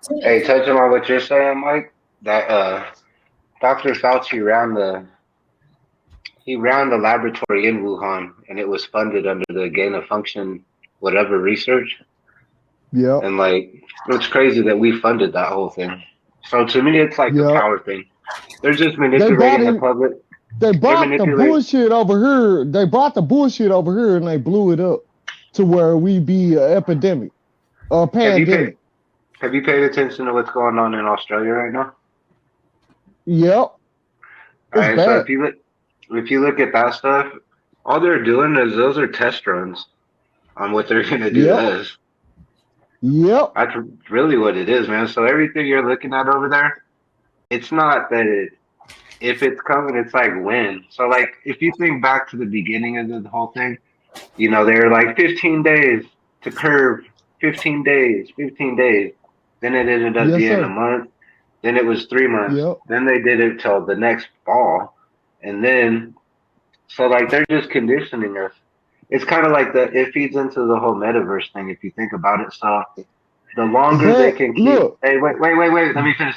Hey, touching on what you're saying, Mike, that Dr. Fauci ran the laboratory in Wuhan, and it was funded under the gain of function whatever research. Yep. And like, it's crazy that we funded that whole thing. So to me, it's like a Yep. power thing. They're just They brought manipulating the in public. they They're brought the manipulating. bullshit over here. They brought the bullshit over here and they blew it up to where we be an epidemic or Have you paid pandemic. Have you paid attention to what's going on in Australia right now? Yep. All It's right, so bad. if you look at that stuff, all they're doing is those are test runs on what they're gonna do to Yep. us. Yep. That's really what it is, man. So everything you're looking at over there, it's not that if it's coming, it's like when. So like if you think back to the beginning of the whole thing, they were like 15 days to curve, 15 days, 15 days. Then it ended up Yes, being a sir. month. Then it was 3 months. Yep. Then they did it till the next fall. And then, so like they're just conditioning us. It's kind of like it feeds into the whole metaverse thing if you think about it. So the longer they But can keep, look, hey, wait, let me finish.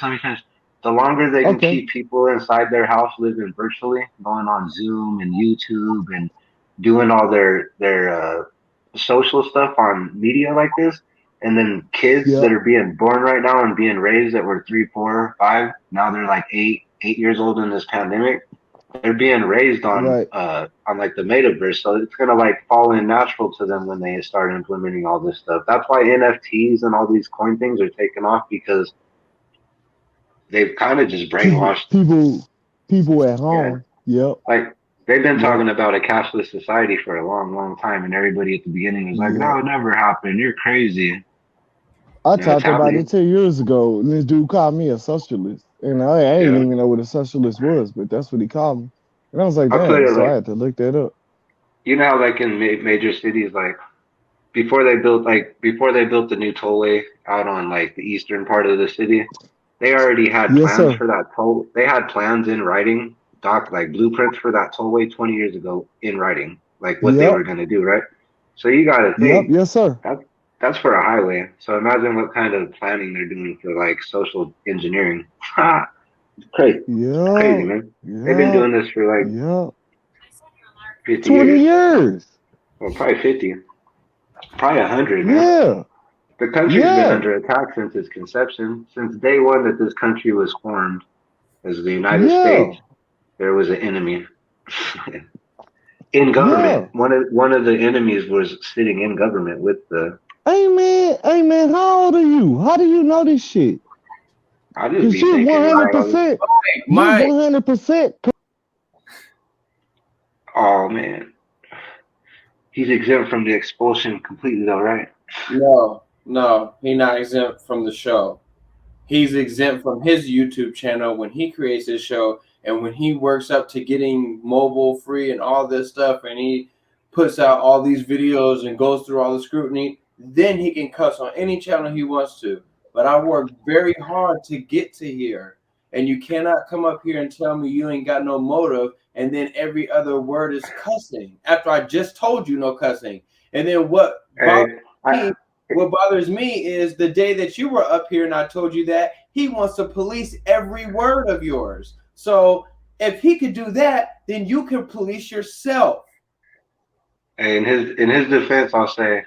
The longer they can okay. keep people inside their house living virtually, going on Zoom and YouTube and doing all their social stuff on media like this, and then kids that Yep. are being born right now and being raised that were 3, 4, 5, now they're like 8 years old in this pandemic. They're being raised Right. on like the metaverse, so it's gonna like fall in natural to them when they start implementing all this stuff. That's why NFTs and all these coin things are taking off because they've kind of just People brainwashed. people people at Yeah, home. Yep. like they've been Yep. talking about a cashless society for a long, long time, and everybody at the beginning was like, "No, Yep. it never happened. You're crazy." I It's talked about it happening. 10 years ago. And this dude called me a socialist. And I didn't Yeah, even know what a socialist was, but that's what he called me. And I was like, I put damn. it So I like had to look that up. how like in major cities, like before they built the new tollway out on like the eastern part of the city, they already had Yes, plans sir. for that toll. They had plans in writing, like blueprints for that tollway 20 years ago in writing, like what they Yep. were going to do, right? So you got to Yep. think Yes, sir. that that's for a highway. So imagine what kind of planning they're doing for like social engineering. It's crazy, crazy, Yep. man. They've been Yep. doing this for like Yep. 50 20 years, years. well, probably 50, probably 100, man. Yeah. The country's been Yeah. under attack since its conception, since day one that this country was formed as the United Yeah. States. There was an enemy in government. Yeah. One of the enemies was sitting in government with the. Hey man, hey man, how old are you? How do you know this shit? I just Cause be you're thinking one hundred about all this. percent. You're Mike, 100%. Oh man, he's exempt from the expulsion completely, though, right? no, he not exempt from the show. He's exempt from his YouTube channel when he creates his show and when he works up to getting mobile free and all this stuff and he puts out all these videos and goes through all the scrutiny, then he can cuss on any channel he wants to. But I worked very hard to get to here. And you cannot come up here and tell me you ain't got no motive and then every other word is cussing after I just told you no cussing. And then Hey, I, me what bothers me is the day that you were up here and I told you that he wants to police every word of yours. So if he could do that, then you can police yourself. in his defense, I'll say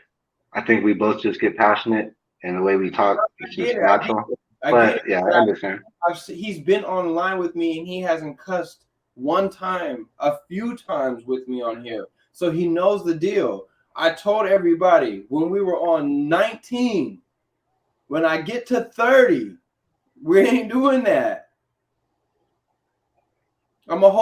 I think we both just get passionate, and the way we talk, it's I get just it. natural. I get But it. yeah, I But understand. he's been online with me and he hasn't cussed one time, a few times with me on here. So he knows the deal. I told everybody when we were on 19, when I get to 30, we ain't doing that. I'm a whole